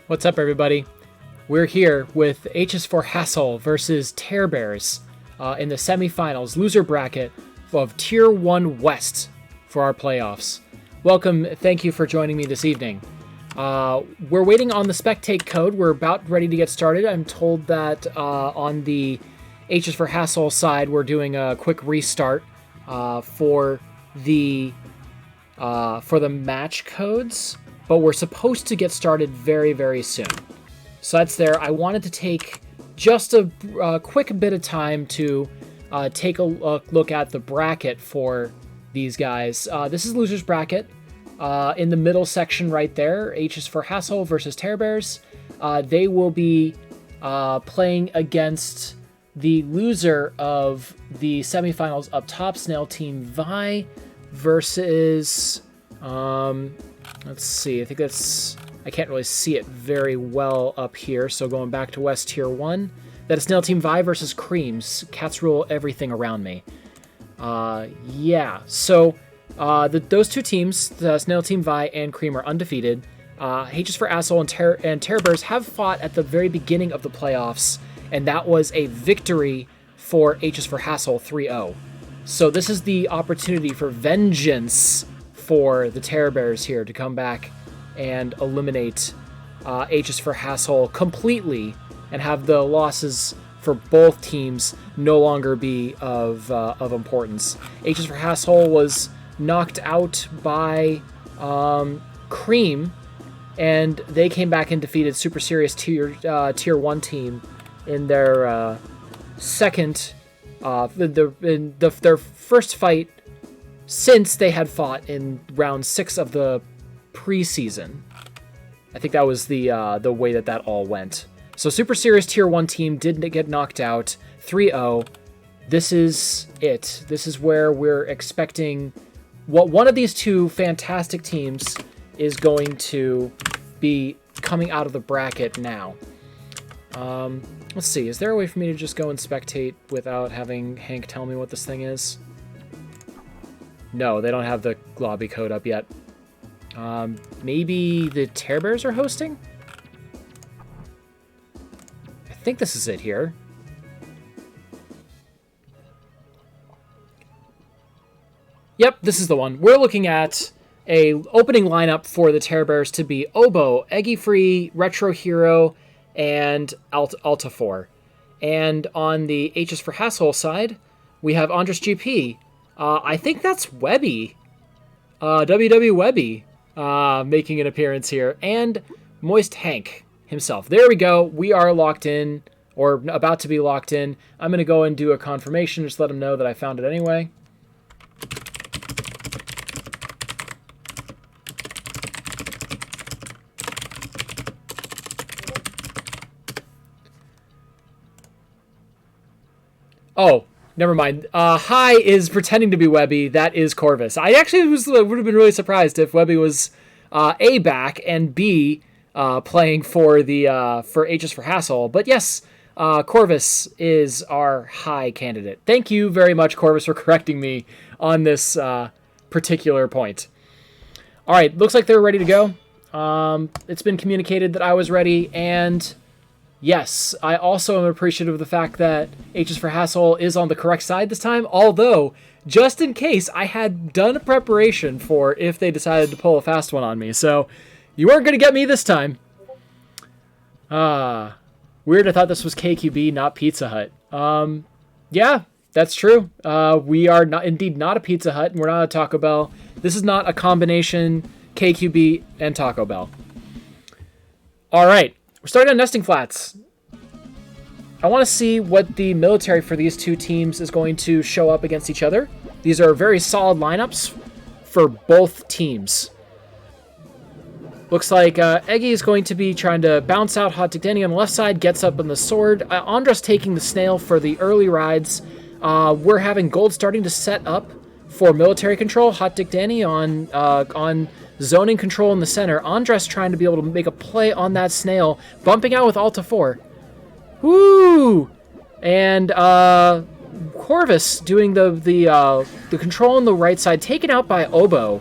What's up, everybody? We're here with HS4 Hasshole versus Tear Bears in the semifinals loser bracket of Tier 1 West for our playoffs. Welcome, thank you for joining me this evening. We're waiting on the spectate code. We're about ready to get started. I'm told that on the HS4 Hasshole side, we're doing a quick restart for the match codes, but we're supposed to get started very, very soon. So that's there. I wanted to take just a quick bit of time to take a look at the bracket for these guys. This is loser's bracket. In the middle section right there, HS4 Hasshole versus Tear Bears. They will be playing against the loser of the semifinals up top, Snail Team Vi versus... let's see, I think I can't really see it very well up here, so going back to West Tier 1. That is Snail Team Vi versus Creams. Cats rule everything around me. Yeah, so those two teams, the Snail Team Vi and Cream, are undefeated. HS4 Hasshole and Tear Bears have fought at the very beginning of the playoffs, and that was a victory for HS4 Hasshole 3-0. So this is the opportunity for vengeance for the Tear Bears here to come back and eliminate HS4 Hasshole completely and have the losses for both teams no longer be of importance. HS4 Hasshole was knocked out by Cream, and they came back and defeated Super Serious Tier 1 team in their second, their first fight since they had fought in round 6 of the preseason. I think that was the way that all went. So Super Serious Tier 1 team did get knocked out 3-0. This is it. This is where we're expecting one of these two fantastic teams is going to be coming out of the bracket now. Let's see. Is there a way for me to just go and spectate without having Hank tell me what this thing is? No, they don't have the lobby code up yet. Maybe the Tear Bears are hosting? I think this is it here. Yep, this is the one. We're looking at a opening lineup for the Tear Bears to be Oboe, Eggy Free, Retro Hero, and Altafor. And on the HS4 Hasshole side, we have Andres GP. I think that's Webby. WW Webby making an appearance here. And Moist Hank himself. There we go. We are locked in, or about to be locked in. I'm going to go and do a confirmation. Just let them know that I found it anyway. Oh, never mind. Hi is pretending to be Webby. That is Corvus. I actually would have been really surprised if Webby was A, back, and B, playing for HS4 Hasshole. But yes, Corvus is our Hi candidate. Thank you very much, Corvus, for correcting me on this particular point. All right, looks like they're ready to go. It's been communicated that I was ready, and yes, I also am appreciative of the fact that HS4 Hasshole is on the correct side this time, although, just in case, I had done a preparation for if they decided to pull a fast one on me, so you weren't going to get me this time. Weird, I thought this was KQB, not Pizza Hut. Yeah, that's true. We are indeed not a Pizza Hut, and we're not a Taco Bell. This is not a combination KQB and Taco Bell. All right. We're starting on nesting flats. I want to see what the military for these two teams is going to show up against each other. These are very solid lineups for both teams. Looks like Eggy is going to be trying to bounce out Hot Dick Danny on the left side, gets up on the sword. Andres taking the snail for the early rides. We're having gold starting to set up for military control. Hot Dick Danny on zoning control in the center. Andres trying to be able to make a play on that snail, bumping out with Alta 4. Woo! And Corvus doing the control on the right side, taken out by Oboe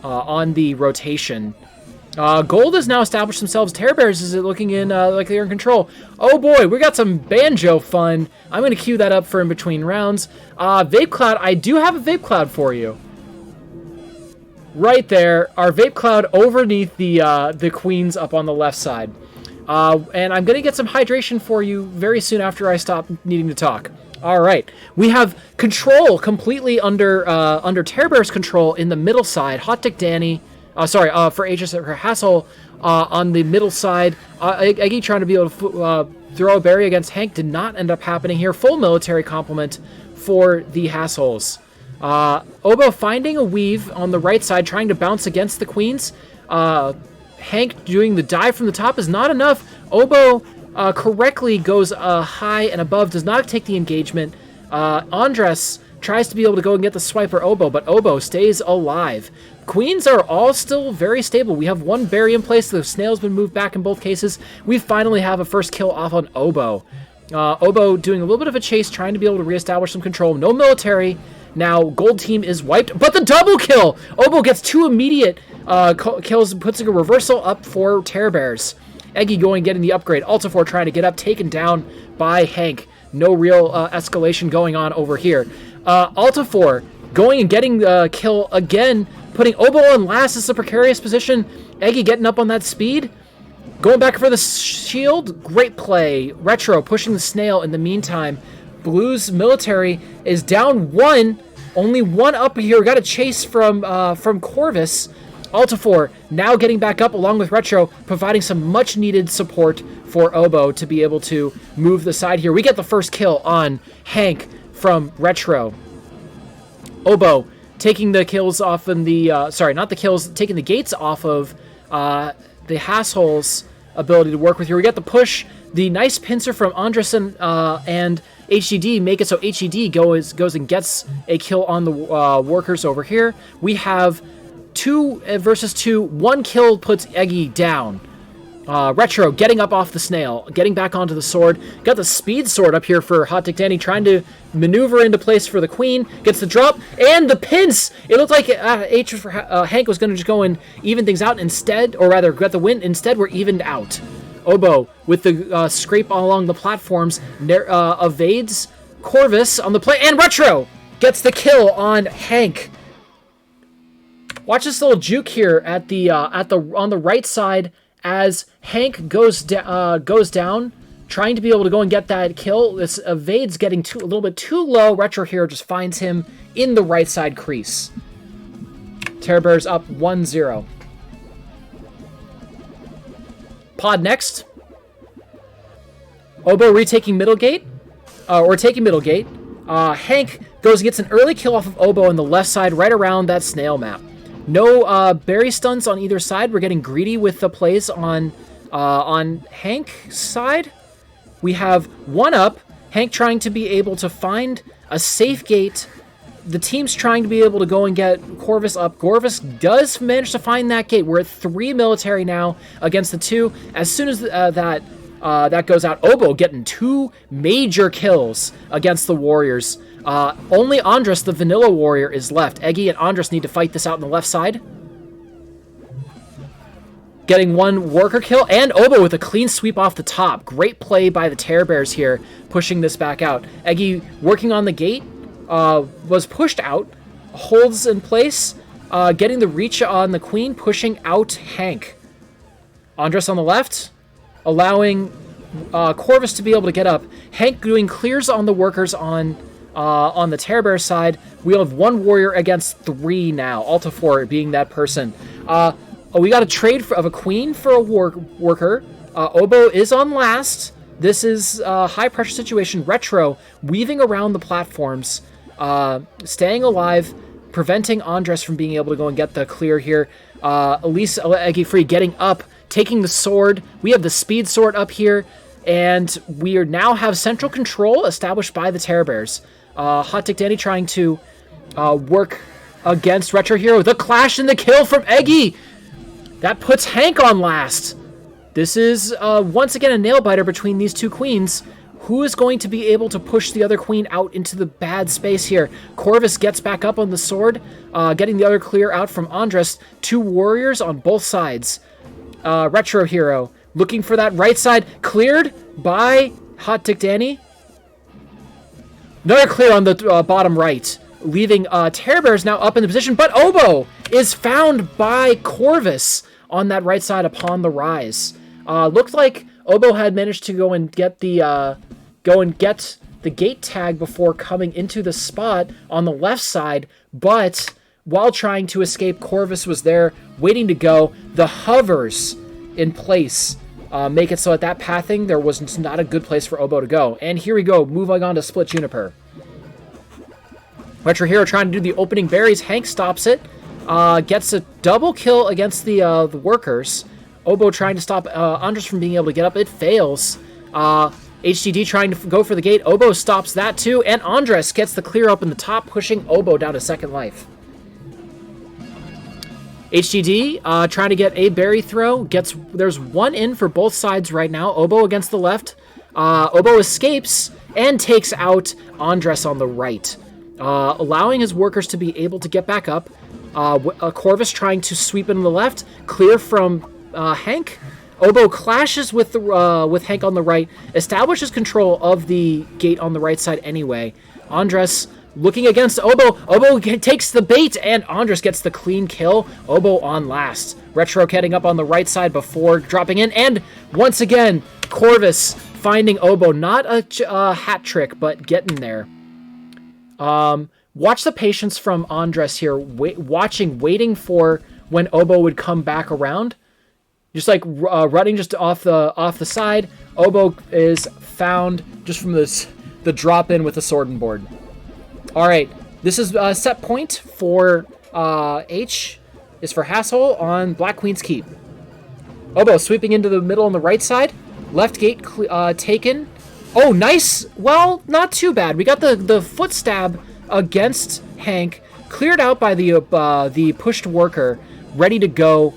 on the rotation. Gold has now established themselves. Terror Bears is looking in like they're in control. Oh boy, we got some banjo fun. I'm going to queue that up for in between rounds. Vape Cloud, I do have a Vape Cloud for you. Right there, our Vape Cloud underneath the queens up on the left side. And I'm going to get some hydration for you very soon after I stop needing to talk. All right, we have control completely under Terror Bear's control in the middle side. Hot Dick Danny. For Hasshole on the middle side. Eggy trying to be able to throw a berry against Hank did not end up happening here. Full military complement for the Hassholes. Obo finding a weave on the right side, trying to bounce against the queens. Hank doing the dive from the top is not enough. Obo correctly goes high and above, does not take the engagement. Andres tries to be able to go and get the swiper Obo, but Obo stays alive. Queens are all still very stable. We have one berry in place. The snail's been moved back in both cases. We finally have a first kill off on Obo. Obo doing a little bit of a chase, trying to be able to reestablish some control. No military. Now, gold team is wiped, but the double kill! Obo gets 2 immediate kills, puts a reversal up for Terror Bears. Eggy going, getting the upgrade. Altifor trying to get up, taken down by Hank. No real escalation going on over here. Altifor going and getting the kill again, putting Obo in last. Is a precarious position. Eggy getting up on that speed. Going back for the shield. Great play. Retro pushing the snail in the meantime. Blues military is down 1. Only 1 up here. We got a chase from Corvus. Altifor now getting back up along with Retro, providing some much needed support for Obo to be able to move the side here. We get the first kill on Hank from Retro. Obo taking the kills off in the, taking the gates off of the Hasshole's ability to work with here. We got the push, the nice pincer from Andresen and HDD make it so HDD goes and gets a kill on the workers over here. We have 2 versus 2. 1 kill puts Eggy down. Retro getting up off the snail, getting back onto the sword. Got the speed sword up here for Hot Dick Danny, trying to maneuver into place for the queen. Gets the drop and the pinch. It looked like Hank was going to just go and even things out instead, or rather get the win. Instead, we're evened out. Obo with the scrape along the platforms evades Corvus on the play, and Retro gets the kill on Hank. Watch this little juke here on the right side as Hank goes down, trying to be able to go and get that kill. This evades getting a little bit too low. Retro here just finds him in the right side crease. Terror Bears up 1-0. Pod next. Obo retaking middle gate, taking middle gate. Hank goes and gets an early kill off of Obo on the left side, right around that snail map. No berry stunts on either side. We're getting greedy with the plays on Hank's side. We have 1 up. Hank trying to be able to find a safe gate. The team's trying to be able to go and get Corvus up. Corvus does manage to find that gate. We're at 3 military now against the 2. As soon as that goes out, Obo getting 2 major kills against the Warriors. Only Andres, the vanilla warrior, is left. Eggy and Andres need to fight this out on the left side. Getting 1 worker kill, and Obo with a clean sweep off the top. Great play by the Terror Bears here, pushing this back out. Eggy working on the gate, was pushed out, holds in place, getting the reach on the queen, pushing out Hank. Andres on the left, allowing Corvus to be able to get up. Hank doing clears on the workers on the Terror Bear side. We have 1 warrior against 3 now. Altifor being that person. We got a trade of a queen for a worker. Obo is on last. This is a high-pressure situation. Retro weaving around the platforms, staying alive, preventing Andres from being able to go and get the clear here. Elise Eggy Free getting up, taking the sword. We have the speed sword up here, and we now have central control established by the Terror Bears. Hot Dick Danny trying to work against Retro Hero. The clash and the kill from Eggy! That puts Hank on last. This is once again a nail-biter between these 2 queens. Who is going to be able to push the other queen out into the bad space here? Corvus gets back up on the sword, getting the other clear out from Andres. 2 warriors on both sides. Retro Hero looking for that right side. Cleared by Hot Dick Danny. Another clear on the bottom right, leaving Terror Bears now up in the position. But Oboe is found by Corvus on that right side upon the rise. Looked like Oboe had managed to go and get the gate tag before coming into the spot on the left side, but while trying to escape, Corvus was there waiting to go. The hovers in place make it so at that pathing there was not a good place for Oboe to go. And here we go, moving on to Split Juniper. Retro Hero trying to do the opening berries. Hank stops it, gets a double kill against the workers. Oboe trying to stop Andres from being able to get up. It fails. HDD trying to go for the gate. Oboe stops that too, and Andres gets the clear up in the top, pushing Oboe down to second life. HDD trying to get a berry throw. There's one in for both sides right now. Oboe against the left. Oboe escapes and takes out Andres on the right, allowing his workers to be able to get back up. Corvus trying to sweep into the left. Clear from Hank. Oboe clashes with Hank on the right, establishes control of the gate on the right side anyway. Andres looking against Oboe. Oboe takes the bait, and Andres gets the clean kill. Oboe on last. Retro getting up on the right side before dropping in, and once again, Corvus finding Oboe. Not a hat trick, but getting there. Watch the patience from Andres here, waiting for when Oboe would come back around. Just like running just off the side. Oboe is found just from the drop in with the sword and board. All right, this is set point for H is for Hasshole on Black Queen's Keep. Oboe sweeping into the middle on the right side. Left gate taken. Oh, nice. Well, not too bad. We got the foot stab against Hank, cleared out by the pushed worker, ready to go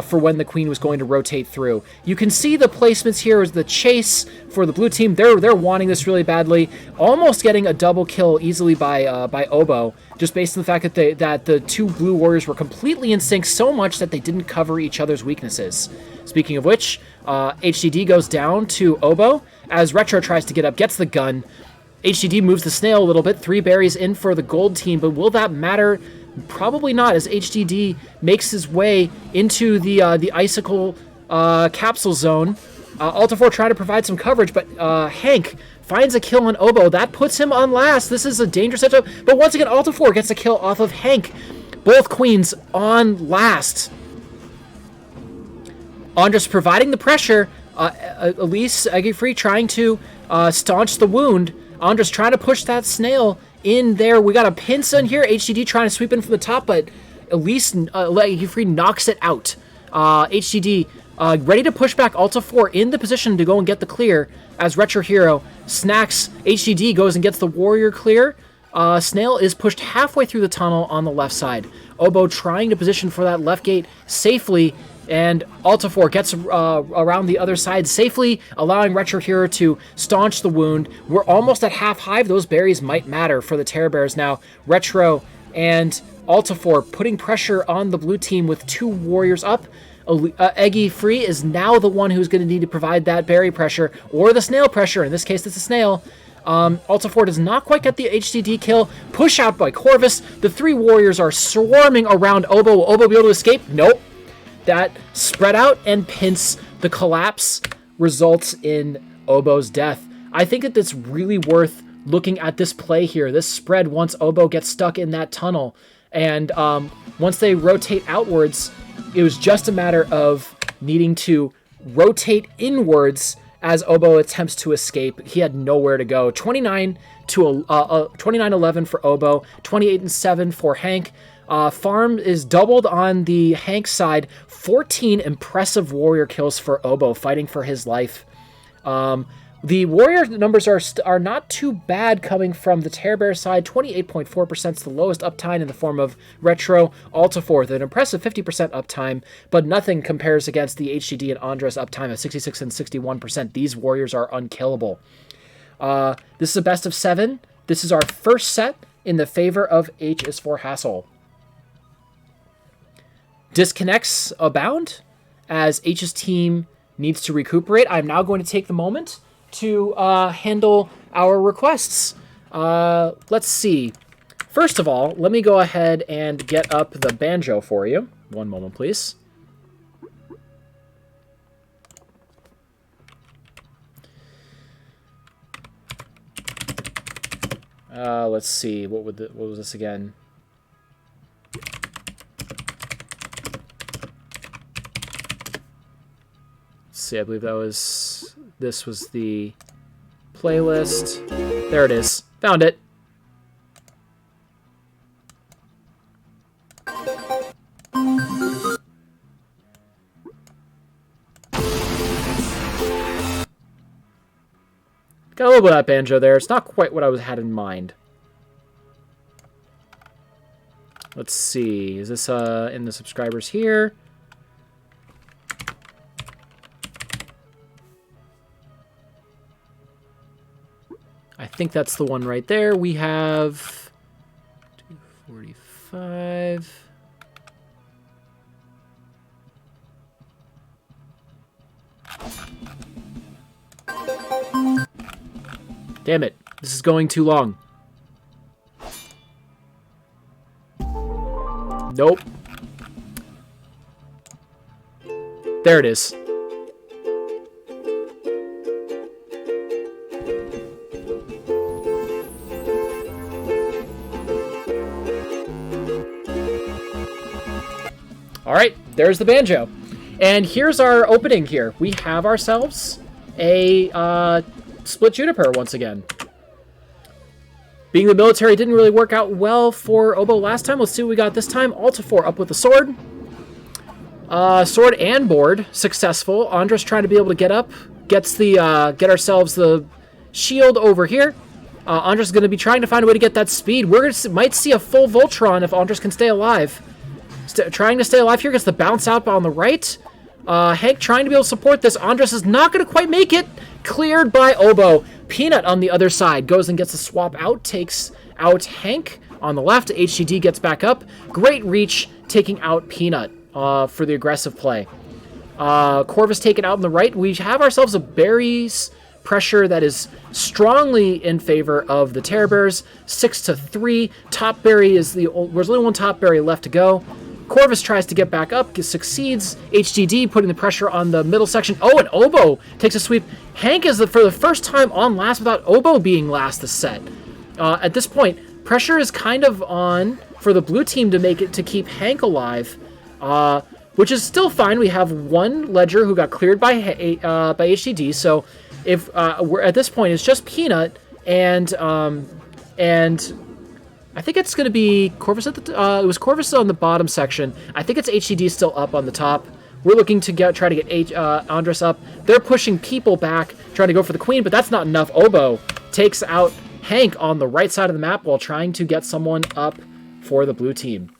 for when the queen was going to rotate through. You can see the placements here as the chase for the blue team. They're wanting this really badly, almost getting a double kill easily by Oboe, just based on the fact that the two blue warriors were completely in sync so much that they didn't cover each other's weaknesses. Speaking of which, HDD goes down to Oboe as Retro tries to get up, gets the gun. HDD moves the snail a little bit. 3 berries in for the gold team, but will that matter? Probably not, as HDD makes his way into the icicle capsule zone. Altifor trying to provide some coverage, but Hank finds a kill on Oboe. That puts him on last. This is a dangerous setup, but once again, Altifor gets a kill off of Hank. Both queens on last. Andres providing the pressure. Elise Eggy-Free trying to staunch the wound. Andres trying to push that snail in there. We got a pincer in here. HDD trying to sweep in from the top, but Elise Eggy-Free knocks it out. HDD ready to push back. Altifor in the position to go and get the clear as Retro Hero snacks. HDD goes and gets the warrior clear. Snail is pushed halfway through the tunnel on the left side. Oboe trying to position for that left gate safely, and Altifor gets around the other side safely, allowing Retro Hero to staunch the wound. We're almost at half hive. Those berries might matter for the Terror Bears now. Retro and Altifor putting pressure on the blue team with 2 warriors up. Eggy Free is now the one who's going to need to provide that berry pressure, or the snail pressure. In this case, it's a snail. Altifor does not quite get the HDD kill. Push out by Corvus. The 3 warriors are swarming around Oboe. Will Oboe be able to escape? Nope. That spread out and pinch. The collapse results in Oboe's death. I think that it's really worth looking at this play here. This spread once Oboe gets stuck in that tunnel. And once they rotate outwards, it was just a matter of needing to rotate inwards as Oboe attempts to escape. He had nowhere to go. 29-11 for Oboe, 28-7 for Hank. Farm is doubled on the Hank side. 14 impressive warrior kills for Oboe, fighting for his life. The warrior numbers are not too bad coming from the Terror Bear side. 28.4% is the lowest uptime in the form of Retro. Altifor with an impressive 50% uptime, but nothing compares against the HDD and Andres uptime of 66 and 61%. These warriors are unkillable. This is a best of 7. This is our first set in the favor of H is for Hasshole. Disconnects abound as H's team needs to recuperate, I'm now going to take the moment to handle our requests. Let's see. First of all, let me go ahead and get up the banjo for you. One moment, please. Let's see. What was this again? Let's see. I believe this was the playlist. There it is. Found it. Got a little bit of that banjo there. It's not quite what I had in mind. Let's see. Is this in the subscribers here? I think that's the one right there. We have 245. Damn it. This is going too long. Nope. There it is. All right, there's the banjo. And here's our opening here. We have ourselves a split Juniper once again. Being the military didn't really work out well for Oboe last time. Let's see what we got this time. Altifor up with the sword. Sword and board successful. Andres trying to be able to get up. Gets the get ourselves the shield over here. Andres is going to be trying to find a way to get that speed. Might see a full Voltron if Andres can stay alive. Trying to stay alive here. Gets the bounce out on the right. Hank trying to be able to support this. Andres is not going to quite make it. Cleared by Oboe. Peanut on the other side goes and gets a swap out. Takes out Hank on the left. HDD gets back up. Great reach taking out Peanut for the aggressive play. Corvus taken out on the right. We have ourselves a Berries pressure that is strongly in favor of the Terror Bears. 6-3. Top Berry is there's only one Top Berry left to go. Corvus tries to get back up, succeeds. HDD putting the pressure on the middle section. Oh, and Oboe takes a sweep. Hank is for the first time on last without Oboe being last this set. At this point, pressure is kind of on for the blue team to make it to keep Hank alive, which is still fine. We have one Ledger who got cleared by HDD. So if we're at this point, it's just Peanut and I think it's going to be Corvus at the. It was Corvus on the bottom section. I think it's HDD still up on the top. We're looking to try to get Andres up. They're pushing people back, trying to go for the queen, but that's not enough. Oboe takes out Hank on the right side of the map while trying to get someone up for the blue team.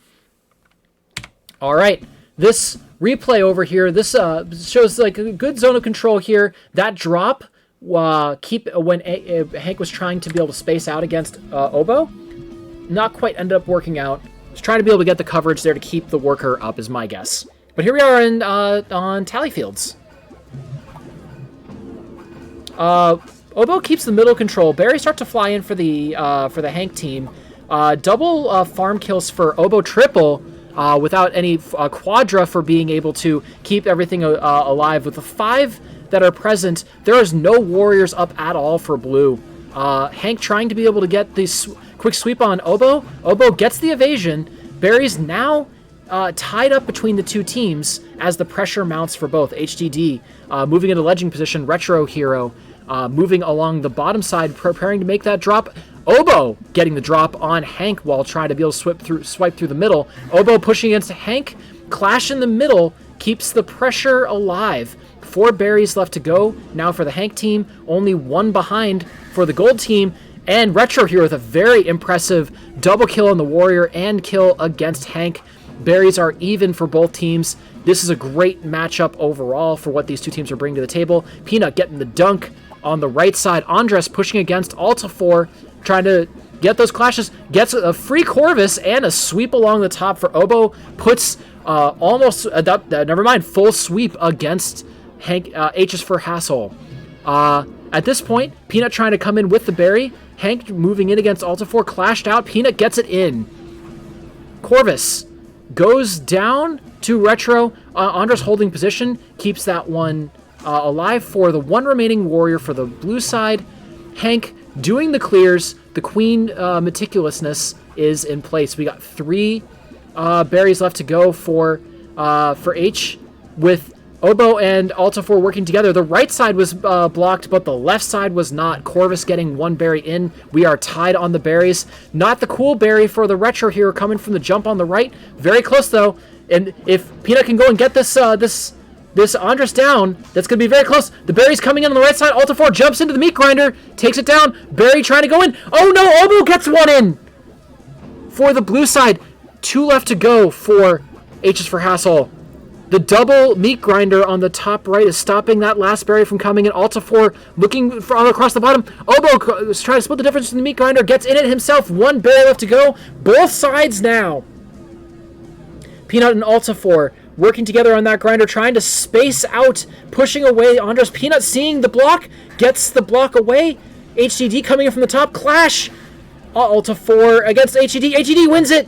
All right, this replay over here. This shows like a good zone of control here. That drop, when Hank was trying to be able to space out against Oboe. Not quite ended up working out. Just trying to be able to get the coverage there to keep the worker up is my guess. But here we are on tally fields. Oboe keeps the middle control. Barry starts to fly in for the Hank team. Double farm kills for Oboe, triple without any quadra for being able to keep everything alive. With the 5 that are present, there is no warriors up at all for blue. Hank trying to be able to get this quick sweep on Oboe. Oboe gets the evasion. Barry's now tied up between the two teams as the pressure mounts for both. HDD moving into ledging position. Retro Hero moving along the bottom side, preparing to make that drop. Oboe getting the drop on Hank while trying to be able to swipe through the middle. Oboe pushing against Hank. Clash in the middle keeps the pressure alive. 4 berries left to go now for the Hank team. Only 1 behind for the gold team. And Retro here with a very impressive double kill on the Warrior and kill against Hank. Berries are even for both teams. This is a great matchup overall for what these two teams are bringing to the table. Peanut getting the dunk on the right side. Andres pushing against Altifor, trying to get those clashes. Gets a free Corvus and a sweep along the top for Oboe. Puts almost, never mind, full sweep against Hank. H is for Hasshole. At this point, Peanut trying to come in with the berry. Hank moving in against Altifor, clashed out. Peanut gets it in. Corvus goes down to Retro. Andres holding position, keeps that one alive for the one remaining warrior for the blue side. Hank doing the clears. The queen meticulousness is in place. We got 3 berries left to go for H, with Oboe and Altifor working together. The right side was blocked, but the left side was not. Corvus getting 1 berry in. We are tied on the berries. Not the cool berry for the Retro hero coming from the jump on the right. Very close, though. And if Peanut can go and get this Andres down, that's going to be very close. The berry's coming in on the right side. Altifor jumps into the meat grinder, takes it down. Berry trying to go in. Oh, no! Oboe gets 1 in for the blue side. 2 left to go for H's for Hasshole. The double meat grinder on the top right is stopping that last berry from coming in. Altifor looking across the bottom. Oboe is trying to split the difference in the meat grinder. Gets in it himself. 1 berry left to go. Both sides now. Peanut and Altifor working together on that grinder, trying to space out, pushing away Andres. Peanut seeing the block, gets the block away. HDD coming in from the top. Clash. Altifor against HDD. HDD wins it.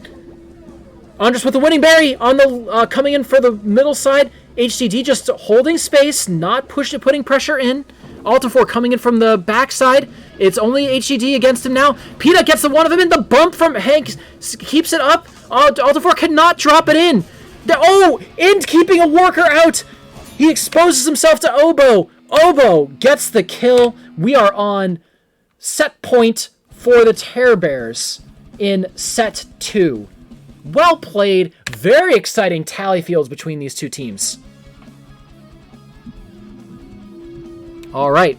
Andres with the winning berry on the coming in for the middle side. HDD just holding space, not putting pressure in. Altifor coming in from the backside. It's only HDD against him now. Peanut gets the one of him in. The bump from Hank keeps it up. Altifor cannot drop it in. And keeping a worker out. He exposes himself to Oboe. Oboe gets the kill. We are on set point for the Terror Bears in set 2. Well played. Very exciting tally fields between these two teams. All right.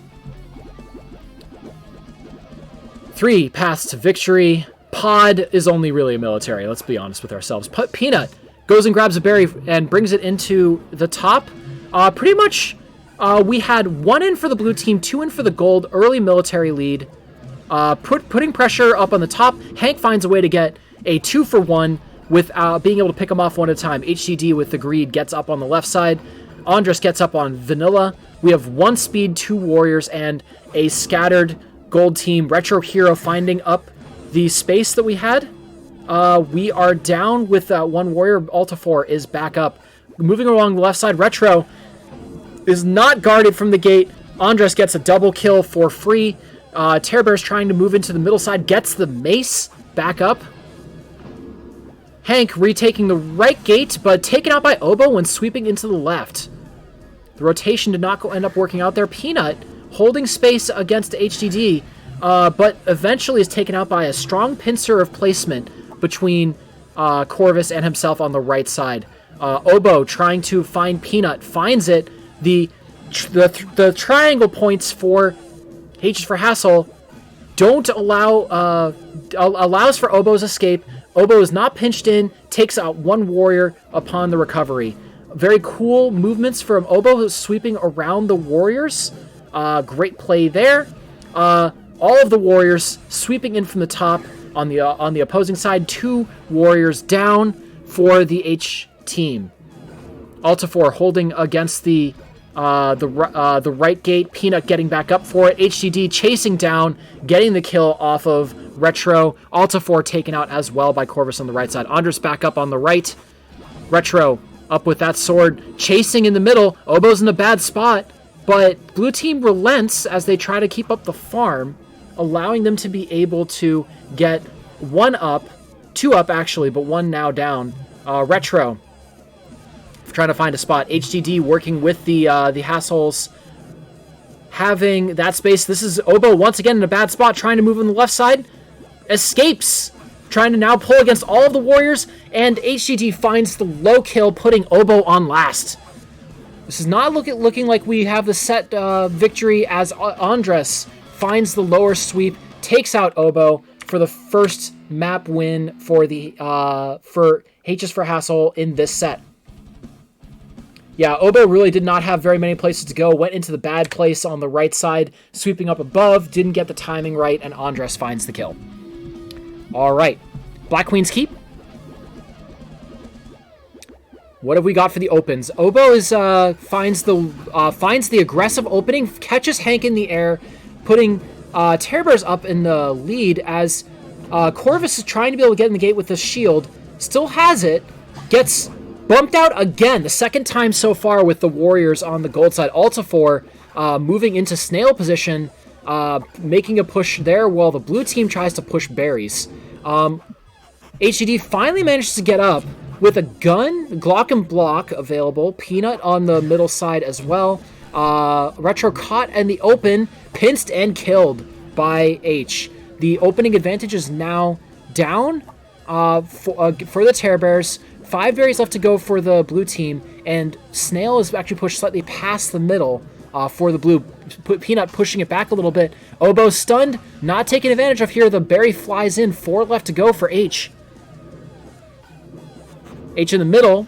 3 paths to victory. Pod is only really a military. Let's be honest with ourselves. Peanut goes and grabs a berry and brings it into the top. Pretty much, we had 1 in for the blue team, 2 in for the gold. Early military lead. Putting pressure up on the top. Hank finds a way to get a 2 for 1 without being able to pick them off one at a time. HDD with the greed gets up on the left side. Andres gets up on Vanilla. We have 1 speed, 2 warriors, and a scattered gold team. Retro hero finding up the space that we had. We are down with 1 warrior. Altifor is back up. Moving along the left side, Retro is not guarded from the gate. Andres gets a double kill for free. Terror Bear's trying to move into the middle side. Gets the mace back up. Hank retaking the right gate, but taken out by Oboe when sweeping into the left. The rotation did not end up working out there. Peanut holding space against HDD, but eventually is taken out by a strong pincer of placement between Corvus and himself on the right side. Oboe trying to find Peanut, finds it. The triangle points for H for Hasshole don't allows for Oboe's escape. Oboe is not pinched in, takes out 1 warrior upon the recovery. Very cool movements from Oboe, sweeping around the warriors. Great play there. All of the warriors sweeping in from the top on the opposing side. 2 warriors down for the H team. Altifor holding against the right gate. Peanut getting back up for it. HDD chasing down, getting the kill off of Retro. Altifor taken out as well by Corvus on the right side. Andres back up on the right. Retro up with that sword, chasing in the middle. Oboe's in a bad spot, but blue team relents as they try to keep up the farm, allowing them to be able to get 1 up, 2 up actually, but 1 now down. Retro trying to find a spot. HDD working with the Hassholes, having that space. This is Oboe once again in a bad spot, trying to move on the left side. Escapes, trying to now pull against all of the warriors, and HDD finds the low kill, putting Oboe on last. This is not looking like we have the set victory, as Andres finds the lower sweep, takes out Oboe for the first map win for the for H's for Hasshole in this set. Yeah, Oboe really did not have very many places to go. Went into the bad place on the right side, sweeping up above, didn't get the timing right, and Andres finds the kill. All right, Black Queen's Keep. What have we got for the opens? Obo is finds the aggressive opening, catches Hank in the air, putting Terror Bears up in the lead as Corvus is trying to be able to get in the gate with the shield. Still has it, gets bumped out again, the second time so far with the Warriors on the gold side. Altifor moving into snail position, making a push there while the blue team tries to push berries. HDD finally manages to get up with a gun, Glock and Block available, Peanut on the middle side as well. Retro caught in the open, pinched and killed by H. The opening advantage is now down for the Terror Bears. 5 berries left to go for the blue team, and Snail is actually pushed slightly past the middle for the blue. Peanut pushing it back a little bit. Obo stunned, not taking advantage of here. The berry flies in, 4 left to go for H. H in the middle.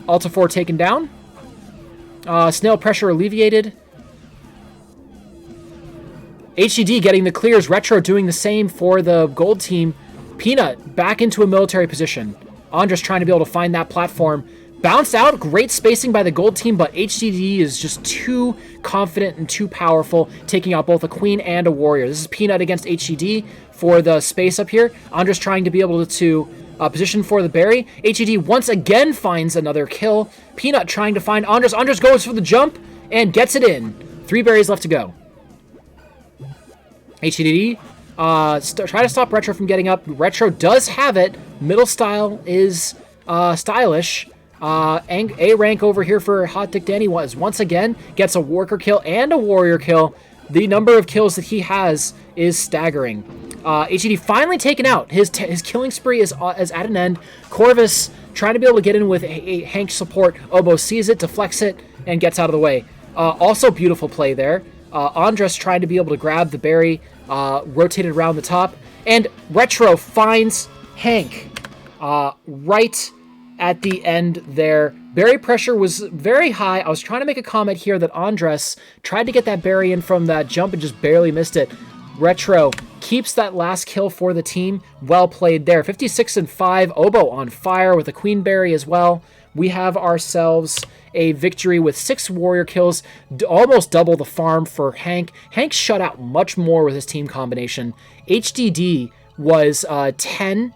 Altifor taken down. Snail pressure alleviated. HDD getting the clears. Retro doing the same for the gold team. Peanut back into a military position. Andres trying to be able to find that platform. Bounced out. Great spacing by the gold team, but HDD is just too confident and too powerful, taking out both a queen and a warrior. This is Peanut against HDD for the space up here. Andres trying to be able to position for the berry. HED once again finds another kill. Peanut trying to find Andres. Andres goes for the jump and gets it in. 3 berries left to go. HED try to stop Retro from getting up. Retro does have it. Middle style is stylish. A rank over here for Hot Dick Danny was once again gets a worker kill and a warrior kill. The number of kills that he has is staggering. HED finally taken out. His killing spree is at an end. Corvus trying to be able to get in with a Hank support. Obo sees it, deflects it, and gets out of the way. Also beautiful play there. Andres trying to be able to grab the berry, rotated around the top, and Retro finds Hank right at the end there. Berry pressure was very high. I was trying to make a comment here that Andres tried to get that berry in from that jump and just barely missed it. Retro keeps that last kill for the team. Well played there. 56-5. Obo on fire with a queen berry as well. We have ourselves a victory with 6 warrior kills, almost double the farm for Hank. Hank shut out much more with his team combination. HDD was had 10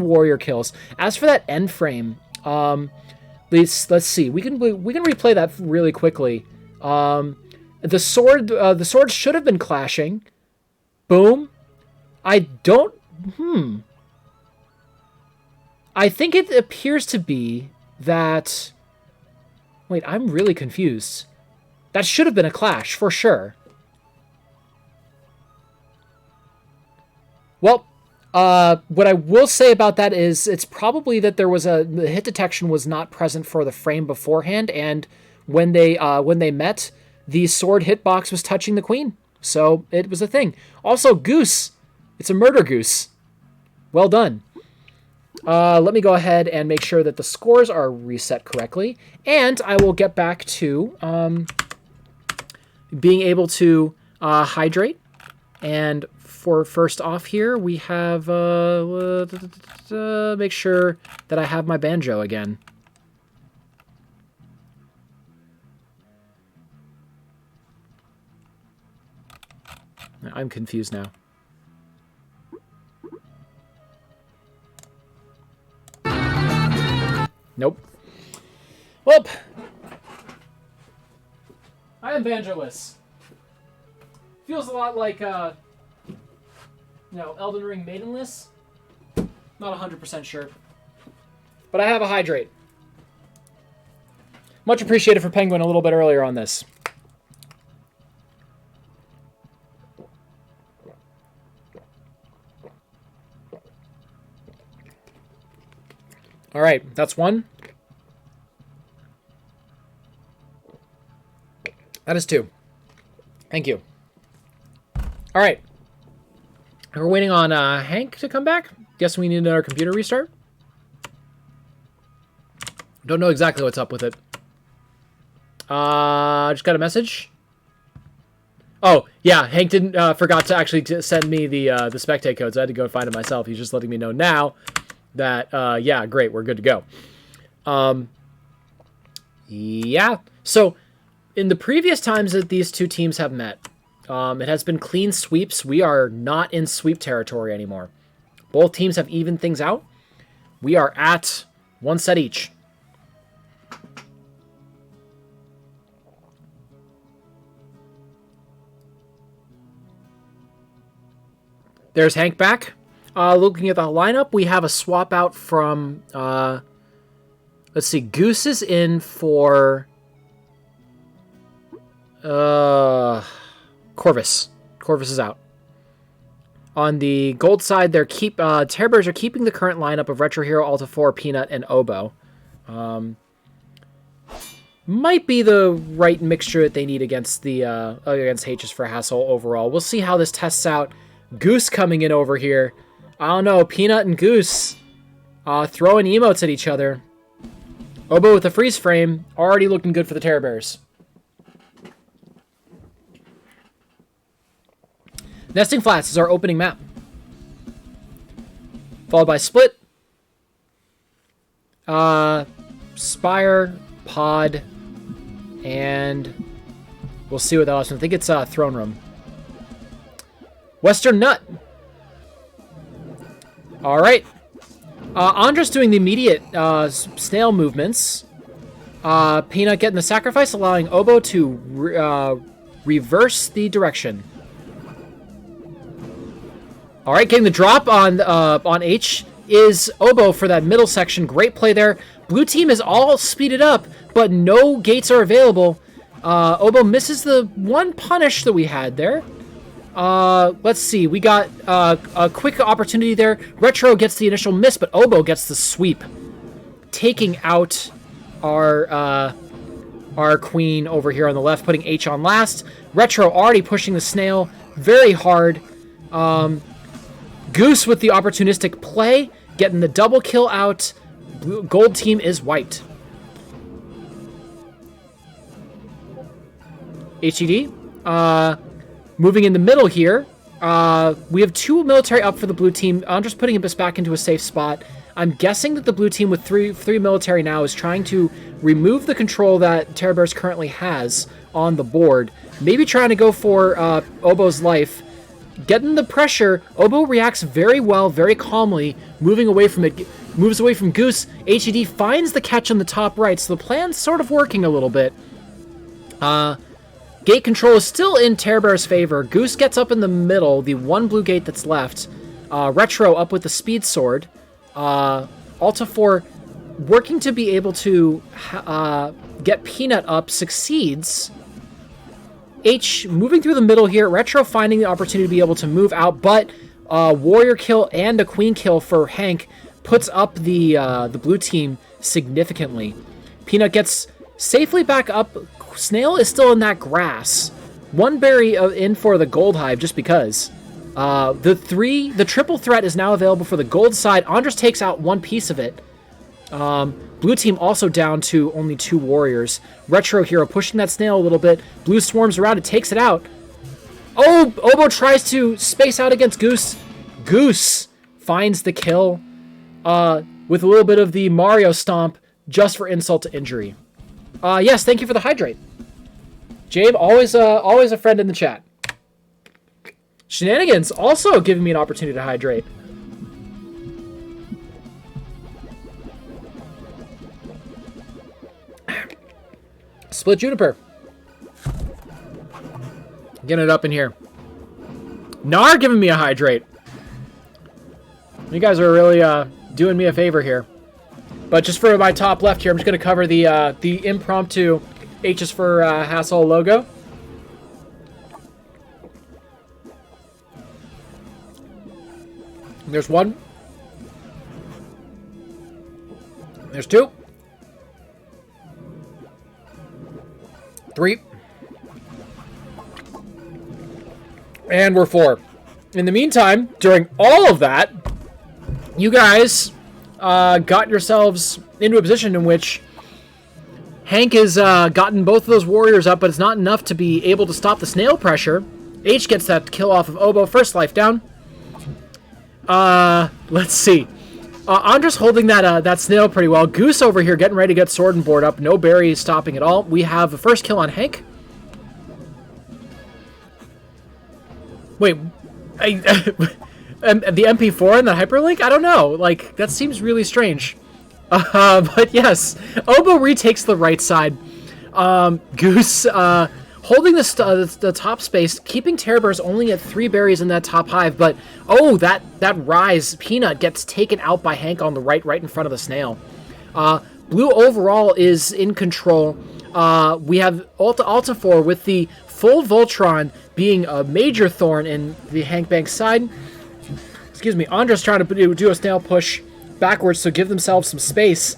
warrior kills. As for that end frame, let's see. We can replay that really quickly. The swords should have been clashing. Boom. I think it appears to be that... Wait, I'm really confused. That should have been a clash, for sure. Well, what I will say about that is it's probably that the hit detection was not present for the frame beforehand, and when they met, the sword hitbox was touching the queen. So it was a thing. Also, goose. It's a murder goose. Well done. Let me go ahead and make sure that the scores are reset correctly. And I will get back to being able to hydrate. And for first off here, we have... make sure that I have my banjo again. I'm confused now. Nope. Well, I am banjo-less. Feels a lot like, Elden Ring Maidenless. Not 100% sure. But I have a hydrate. Much appreciated for Penguin a little bit earlier on this. All right, that's one. That is 2. Thank you. All right. We're waiting on Hank to come back. Guess we need another computer restart. Don't know exactly what's up with it. Just got a message. Oh, yeah, Hank forgot to actually send me the spectate code, so I had to go find it myself. He's just letting me know now that, yeah, great, we're good to go. Yeah. So, in the previous times that these two teams have met, it has been clean sweeps. We are not in sweep territory anymore. Both teams have evened things out. We are at 1 set each. There's Hank back. Looking at the lineup, we have a swap out from, let's see, Goose is in for Corvus. Corvus is out. On the gold side, Terror Bears are keeping the current lineup of Retro Hero, Alta 4, Peanut, and Oboe. Might be the right mixture that they need against against H's for Hasshole overall. We'll see how this tests out. Goose coming in over here. I don't know, Peanut and Goose throwing emotes at each other. Oboe with a freeze frame, already looking good for the Terror Bears. Nesting Flats is our opening map. Followed by Split, Spire, Pod, and we'll see what else. I think it's Throne Room. Western Nut. All right. Andra's doing the immediate snail movements. Peanut getting the sacrifice, allowing Oboe to reverse the direction. All right, getting the drop on H is Oboe for that middle section. Great play there. Blue team is all speeded up, but no gates are available. Oboe misses the one punish that we had there. Let's see. We got a quick opportunity there. Retro gets the initial miss, but Oboe gets the sweep, taking out our queen over here on the left, putting H on last. Retro already pushing the snail very hard. Goose with the opportunistic play, getting the double kill out. Gold team is wiped. HED. Moving in the middle here, we have 2 military up for the blue team. I'm just putting us back into a safe spot. I'm guessing that the blue team with three military now is trying to remove the control that Terror Bears currently has on the board. Maybe trying to go for Oboe's life. Getting the pressure, Oboe reacts very well, very calmly, moving away from it, moves away from Goose. HED finds the catch on the top right, so the plan's sort of working a little bit. Gate control is still in Terror Bear's favor. Goose gets up in the middle, the one blue gate that's left. Retro up with the speed sword. Alta 4 working to be able to get Peanut up succeeds. H moving through the middle here. Retro finding the opportunity to be able to move out, but warrior kill and a queen kill for Hank puts up the blue team significantly. Peanut gets safely back up. Snail is still in that grass. One berry in for the gold hive just because. The triple threat is now available for the gold side. Andres takes out one piece of it. Blue team also down to only 2 warriors. Retro Hero pushing that snail a little bit. Blue swarms around it, takes it out. Oh, Oboe tries to space out against Goose. Goose finds the kill with a little bit of the Mario stomp just for insult to injury. Yes, thank you for the hydrate. Jabe, always a friend in the chat. Shenanigans also giving me an opportunity to hydrate. Split Juniper. Getting it up in here. Nar giving me a hydrate. You guys are really doing me a favor here. But just for my top left here, I'm just going to cover the impromptu H's for Hasshole logo. There's 1. There's 2. 3. And we're 4. In the meantime, during all of that, you guys got yourselves into a position in which Hank has gotten both of those warriors up, but it's not enough to be able to stop the snail pressure. H gets that kill off of Oboe. First life down. Let's see. Andres holding that snail pretty well. Goose over here getting ready to get sword and board up. No berry stopping at all. We have the first kill on Hank. Wait, the MP4 and the hyperlink? I don't know. Like, that seems really strange. But yes, Obo retakes the right side. Goose holding the top space, keeping Terror Bears only at 3 berries in that top hive. But oh, that rise, Peanut gets taken out by Hank on the right in front of the snail. Blue overall is in control. We have Altifor with the full Voltron being a major thorn in the Hank Bank side. Excuse me, Andres trying to do a snail push backwards to give themselves some space.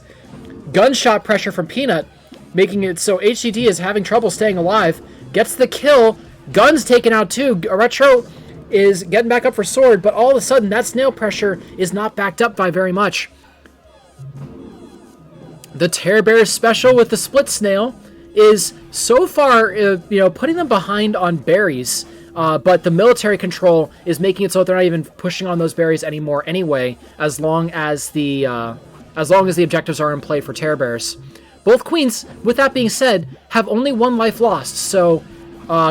Gunshot pressure from Peanut, making it so HDD is having trouble staying alive. Gets the kill. Gun's taken out too. Retro is getting back up for sword, but all of a sudden that snail pressure is not backed up by very much. The Terror Bears special with the split snail is so far, putting them behind on berries, but the military control is making it so they're not even pushing on those berries anymore anyway, as long as the objectives are in play for Terror Bears. Both queens, with that being said, have only 1 life lost, so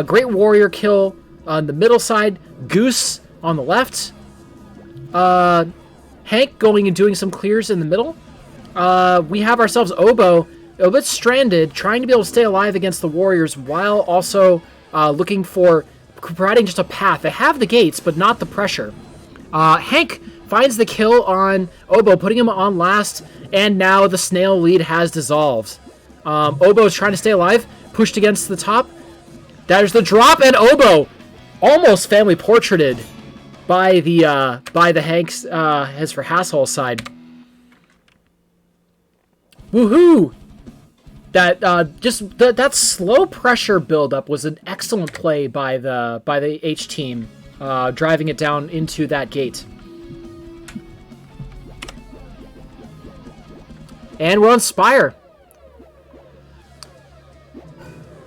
great warrior kill on the middle side, Goose on the left, Hank going and doing some clears in the middle. We have ourselves Obo, a bit stranded, trying to be able to stay alive against the warriors while also looking for providing just a path. They have the gates, but not the pressure. Hank finds the kill on Obo, putting him on last, and now the snail lead has dissolved. Obo is trying to stay alive, pushed against the top. There's the drop, and Obo almost family portraited by the Hank's his for Hasshole side. Woohoo! That slow pressure buildup was an excellent play by the H team, driving it down into that gate. And we're on Spire.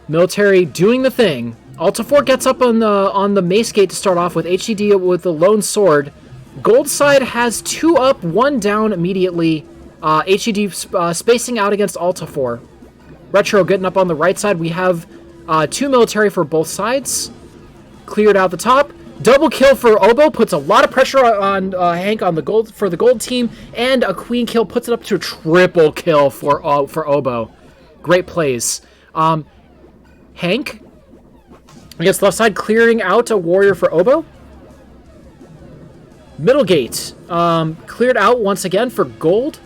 Military doing the thing. Altifor gets up on the mace gate to start off with HDD with the lone sword. Gold side has 2 up, 1 down immediately. HDD spacing out against Altifor. Retro getting up on the right side. We have 2 military for both sides. Cleared out the top. Double kill for Obo, puts a lot of pressure on Hank on the gold for the gold team, and a queen kill puts it up to a triple kill for Obo. Great plays. Hank against left side, clearing out a warrior for Obo. Middle gate cleared out once again for gold.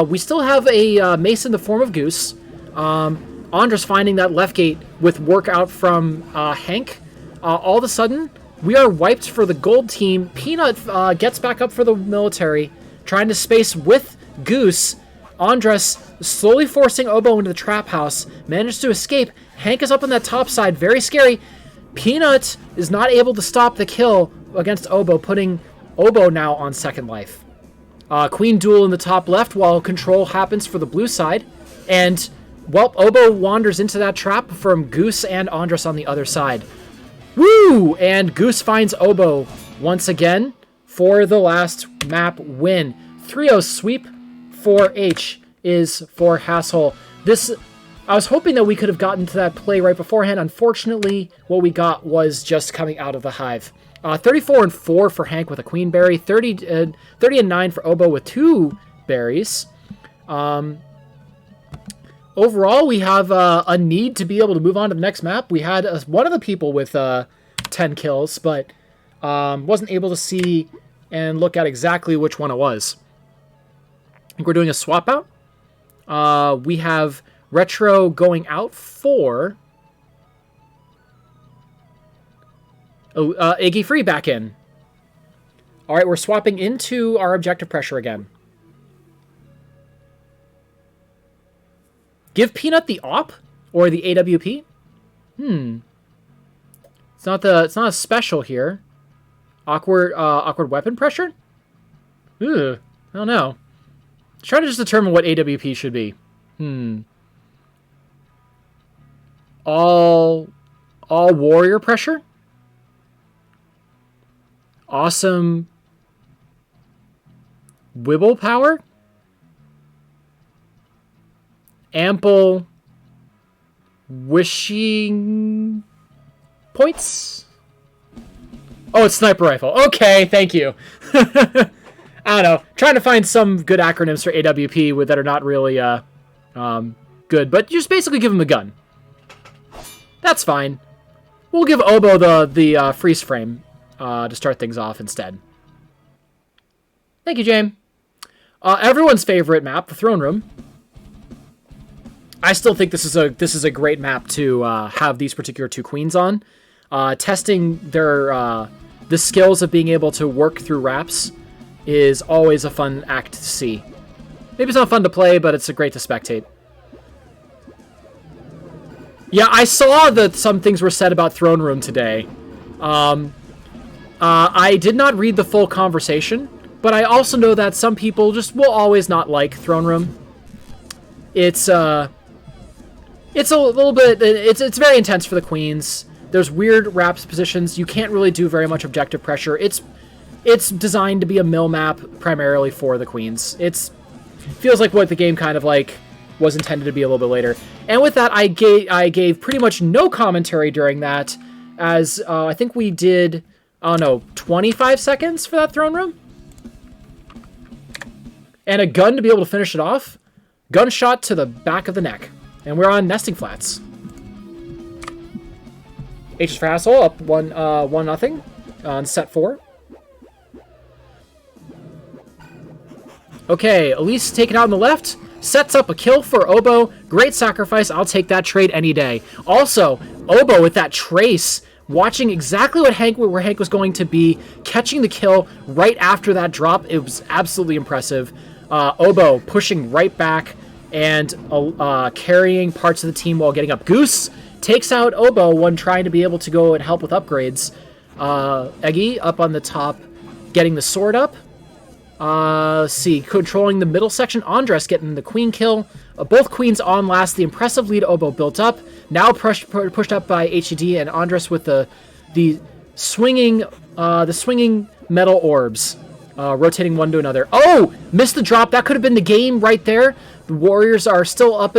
We still have a mace in the form of Goose. Andres finding that left gate with work out from Hank. All of a sudden, we are wiped for the gold team. Peanut gets back up for the military, trying to space with Goose. Andres slowly forcing Obo into the trap house. Managed to escape. Hank is up on that top side. Very scary. Peanut is not able to stop the kill against Obo, putting Obo now on second life. Queen duel in the top left while control happens for the blue side. And, well, Obo wanders into that trap from Goose and Andres on the other side. Woo! And Goose finds Obo once again for the last map win. 3-0 sweep for H is for Hasshole. I was hoping that we could have gotten to that play right beforehand. Unfortunately, what we got was just coming out of the hive. 34-4 for Hank with a queen berry. 30-9 for Obo with 2 berries. Overall, we have a need to be able to move on to the next map. We had one of the people with 10 kills, but wasn't able to see and look at exactly which one it was. I think we're doing a swap out. We have Retro going out for Iggy Free back in. All right, we're swapping into our objective pressure again. Give Peanut the op or the AWP? It's not a special here. Awkward weapon pressure? Ooh, I don't know. Try to just determine what AWP should be. All warrior pressure? Awesome Wibble power? Ample wishing points? Oh, it's sniper rifle. Okay, thank you. I don't know. Trying to find some good acronyms for AWP that are not really good, but you just basically give him a gun. That's fine. We'll give Oboe the freeze frame to start things off instead. Thank you, James. Everyone's favorite map, the throne room. I still think this is a great map to have these particular two queens on. Testing their the skills of being able to work through wraps is always a fun act to see. Maybe it's not fun to play, but it's great to spectate. Yeah, I saw that some things were said about Throne Room today. I did not read the full conversation, but I also know that some people just will always not like Throne Room. It's a little bit... It's very intense for the queens. There's weird wraps positions. You can't really do very much objective pressure. It's designed to be a mill map primarily for the queens. It feels like what the game kind of like was intended to be a little bit later. And with that, I gave pretty much no commentary during that, as I think we did, I don't know, 25 seconds for that throne room? And a gun to be able to finish it off. Gunshot to the back of the neck. And we're on nesting flats. H is for Hasshole, up 1-0 on set 4. Okay, Elise taken out on the left. Sets up a kill for Oboe. Great sacrifice. I'll take that trade any day. Also, Oboe with that trace, watching exactly where Hank was going to be, catching the kill right after that drop. It was absolutely impressive. Oboe pushing right back and carrying parts of the team while getting up. Goose takes out Oboe when trying to be able to go and help with upgrades. Eggy up on the top, getting the sword up. Let's see, controlling the middle section. Andres getting the queen kill. Both queens on last. The impressive lead Oboe built up. Now pushed up by HED and Andres with the swinging metal orbs, rotating one to another. Oh, missed the drop. That could have been the game right there. The Warriors are still up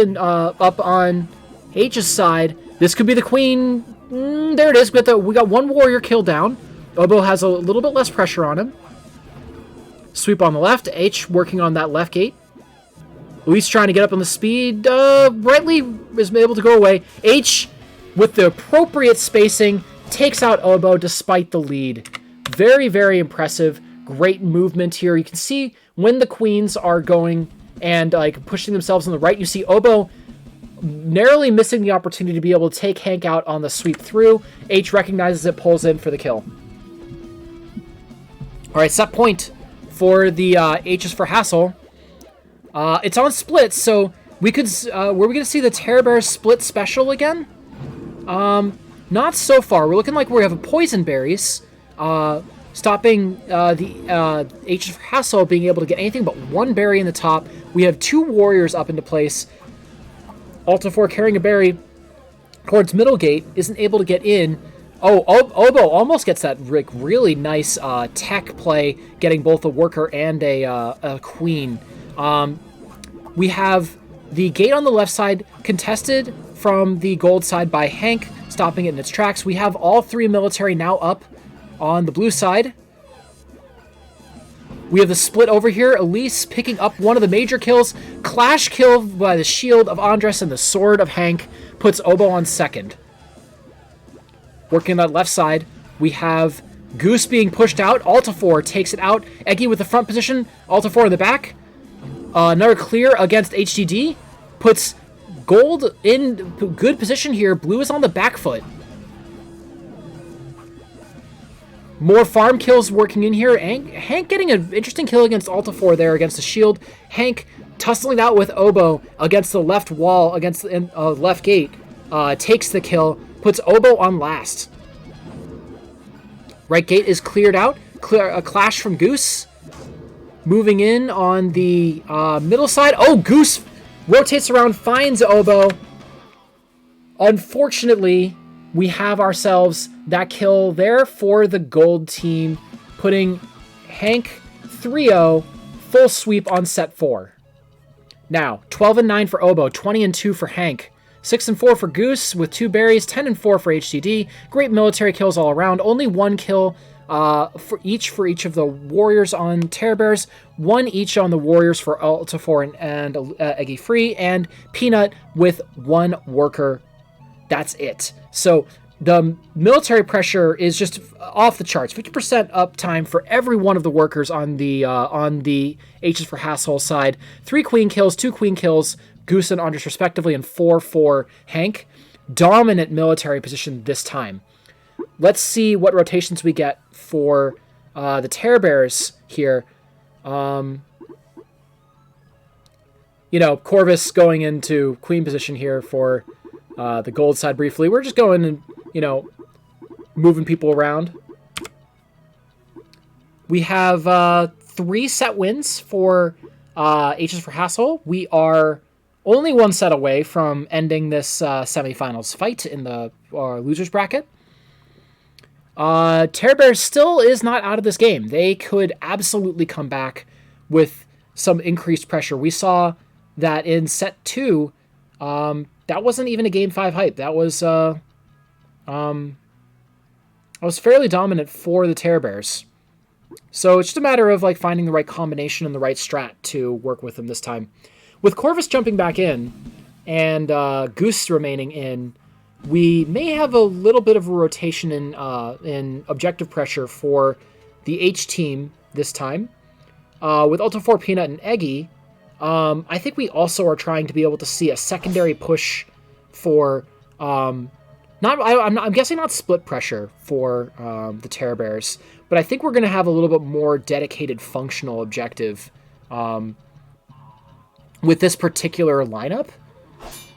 on H's side. This could be the queen. There it is. We got one Warrior kill down. Oboe has a little bit less pressure on him. Sweep on the left. H working on that left gate. Luis trying to get up on the speed. Brightly is able to go away. H, with the appropriate spacing, takes out Oboe despite the lead. Very, very impressive. Great movement here. You can see when the queens are going and like pushing themselves on the right, you see Oboe narrowly missing the opportunity to be able to take Hank out on the sweep through. H recognizes it, pulls in for the kill. All right, set point for the H is for Hasshole. It's on splits, so we could. Were we going to see the Terror Bear split special again? Not so far. We're looking like we have a Poison Berries, stopping the H is for Hasshole being able to get anything but one berry in the top. We have two Warriors up into place. Altifor carrying a berry towards middle gate, isn't able to get in. Oh, Oboe almost gets that really nice tech play, getting both a worker and a queen. We have the gate on the left side contested from the gold side by Hank, stopping it in its tracks. We have all three military now up on the blue side. We have the split over here. Elise picking up one of the major kills. Clash kill by the shield of Andres and the sword of Hank puts Oboe on second. Working on that left side, we have Goose being pushed out. Altifor takes it out. Eggy with the front position. Altifor in the back. Another clear against HDD. Puts gold in good position here. Blue is on the back foot. More farm kills working in here. Hank getting an interesting kill against Altifor there against the shield. Hank tussling out with Oboe against the left wall, against the left gate. Takes the kill. Puts Oboe on last. Right gate is cleared out. A clash from Goose. Moving in on the middle side. Oh, Goose rotates around, finds Oboe. Unfortunately, we have ourselves that kill there for the gold team, putting Hank 3-0 full sweep on set 4. Now, 12 and 9 for Oboe, 20 and 2 for Hank, 6 and 4 for Goose with 2 berries, 10 and 4 for HCD. Great military kills all around. Only 1 kill for each of the warriors on Terror Bears, 1 each on the warriors for Altafor and Eggy Free, and Peanut with 1 worker. That's it. So the military pressure is just off the charts. 50% uptime for every one of the workers on the H's for Hasshole side. 3 queen kills, 2 queen kills, Goose and Andres respectively, and 4 for Hank. Dominant military position this time. Let's see what rotations we get for the Terror Bears here. Corvus going into queen position here for the gold side briefly. We're just going and, moving people around. We have 3 set wins for H's for Hasshole. We are only 1 set away from ending this semifinals fight in the losers bracket. Terror Bears still is not out of this game. They could absolutely come back with some increased pressure. We saw that in set 2, that wasn't even a game 5 hype. That was fairly dominant for the Terror Bears. So it's just a matter of finding the right combination and the right strat to work with them this time. With Corvus jumping back in and Goose remaining in, we may have a little bit of a rotation in objective pressure for the H team this time. With Altafor, Peanut, and Eggy, I think we also are trying to be able to see a secondary push for I'm guessing not split pressure for the Terror Bears, but I think we're going to have a little bit more dedicated functional objective with this particular lineup.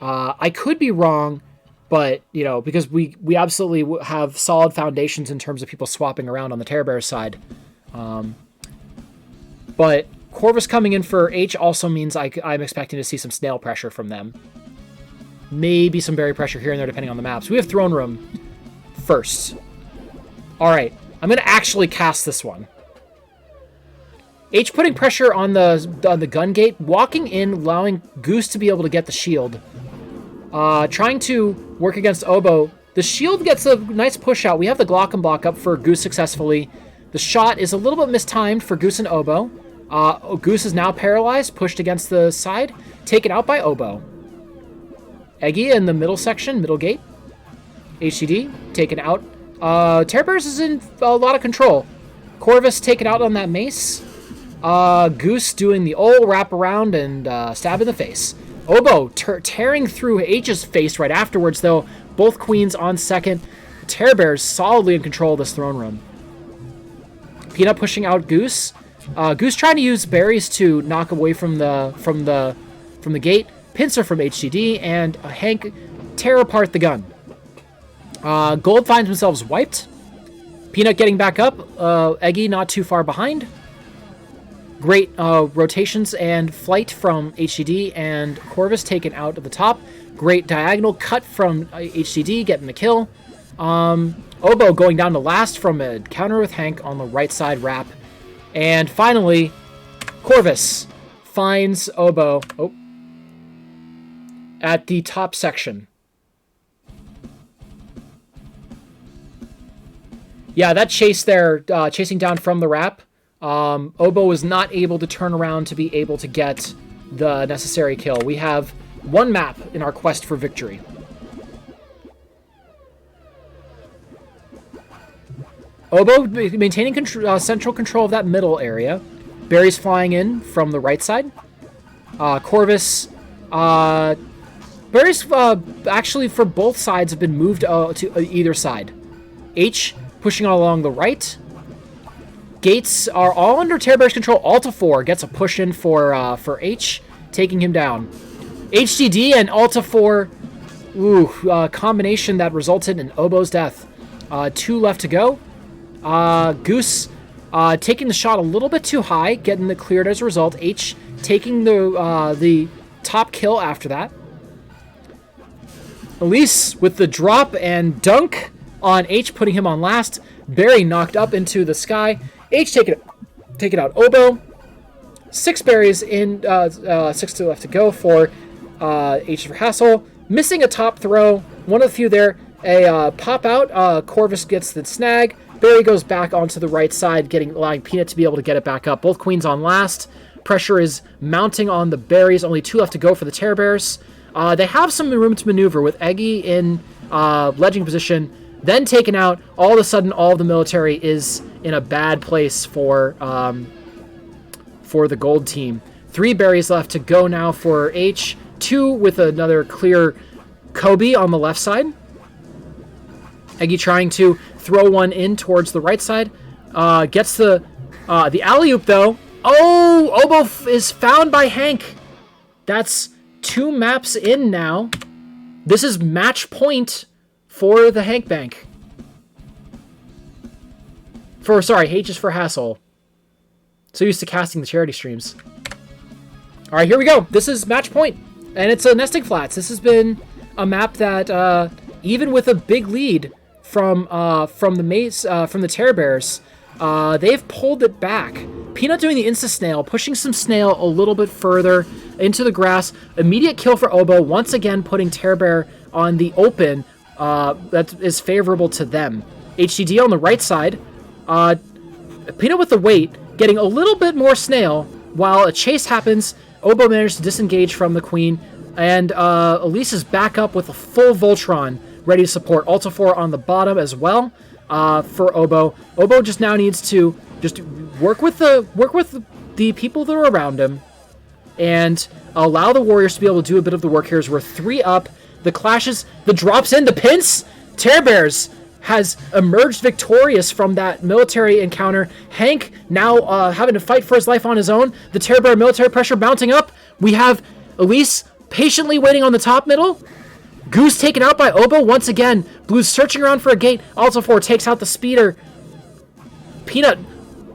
I could be wrong, but because we absolutely have solid foundations in terms of people swapping around on the Terror Bears side. But Corvus coming in for H also means I'm expecting to see some snail pressure from them. Maybe some berry pressure here and there depending on the maps. We have Throne Room first. All right, I'm going to actually cast this one. H putting pressure on the gun gate, walking in, allowing Goose to be able to get the shield. Trying to work against Oboe. The shield gets a nice push out. We have the Glock block up for Goose successfully. The shot is a little bit mistimed for Goose and Oboe. Goose is now paralyzed, pushed against the side, taken out by Oboe. Eggy in the middle section, middle gate. HCD taken out. Terror Bears is in a lot of control. Corvus taken out on that mace. Goose doing the old wrap around and stab in the face. Oboe tearing through H's face right afterwards, though. Both queens on second. Terror Bears solidly in control of this throne room. Peanut pushing out Goose. Goose trying to use berries to knock away from the gate. Pincer from HCD and Hank tear apart the gun. Gold finds themselves wiped. Peanut getting back up. Eggy not too far behind. Great rotations and flight from HCD and Corvus taken out at the top. Great diagonal cut from HCD getting the kill. Oboe going down to last from a counter with Hank on the right side wrap. And finally, Corvus finds Oboe at the top section. Yeah, that chase there, chasing down from the wrap. Oboe was not able to turn around to be able to get the necessary kill. We have 1 map in our quest for victory. Oboe maintaining central control of that middle area. Berries flying in from the right side. Corvus, berries actually for both sides have been moved to either side. H pushing along the right. Gates are all under Terror Bear's control. Altafor gets a push in for H, taking him down. HCD and Altafor, combination that resulted in Oboe's death. 2 left to go. Goose taking the shot a little bit too high, getting it cleared as a result. H taking the top kill after that. Elise with the drop and dunk on H, putting him on last. Barry knocked up into the sky. H taking out Oboe. 6 berries in, 6 to left to go for H for Hasshole. Missing a top throw, one of the few there. A pop out, Corvus gets the snag. Berry goes back onto the right side, allowing Peanut to be able to get it back up. Both queens on last. Pressure is mounting on the berries. Only 2 left to go for the Terror Bears. They have some room to maneuver with Eggy in ledging position, then taken out. All of a sudden, all of the military is in a bad place for the gold team. 3 berries left to go now for H. 2 with another clear Kobe on the left side. Eggy trying to throw one in towards the right side. Gets the alley-oop, though. Oh, Obo is found by Hank. That's 2 maps in now. This is match point for the Hank Bank. H is for Hasshole. So used to casting the charity streams. All right, here we go. This is match point, and it's a Nesting Flats. This has been a map that, even with a big lead from the Terror Bears, they've pulled it back. Peanut doing the Insta-Snail, pushing some Snail a little bit further into the grass. Immediate kill for Obo, once again putting Terror Bear on the open that is favorable to them. HDD on the right side. Peanut with the weight, getting a little bit more Snail, while a chase happens. Obo managed to disengage from the queen, and Elise is back up with a full Voltron, ready to support. Ultifor on the bottom as well for Obo. Obo just now needs to just work with the people that are around him and allow the warriors to be able to do a bit of the work here as we're 3 up. The clashes, the drops in, the pints. Terror Bears has emerged victorious from that military encounter. Hank now having to fight for his life on his own. The Terror Bear military pressure mounting up. We have Elise patiently waiting on the top middle. Goose taken out by Obo once again. Blue's searching around for a gate. Ultifor takes out the speeder. Peanut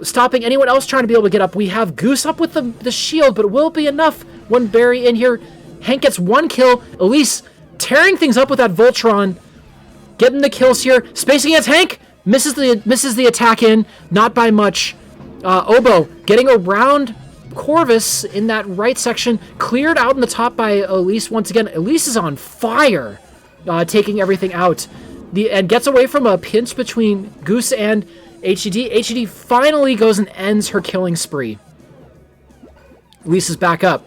stopping anyone else trying to be able to get up. We have Goose up with the shield, but will it be enough? One berry in here. Hank gets 1 kill. Elise tearing things up with that Voltron. Getting the kills here. Spacing against Hank. Misses the attack in. Not by much. Obo getting around Corvus in that right section. Cleared out in the top by Elise once again. Elise is on fire. Taking everything out. And gets away from a pinch between Goose and HED. HED finally goes and ends her killing spree. Elise is back up.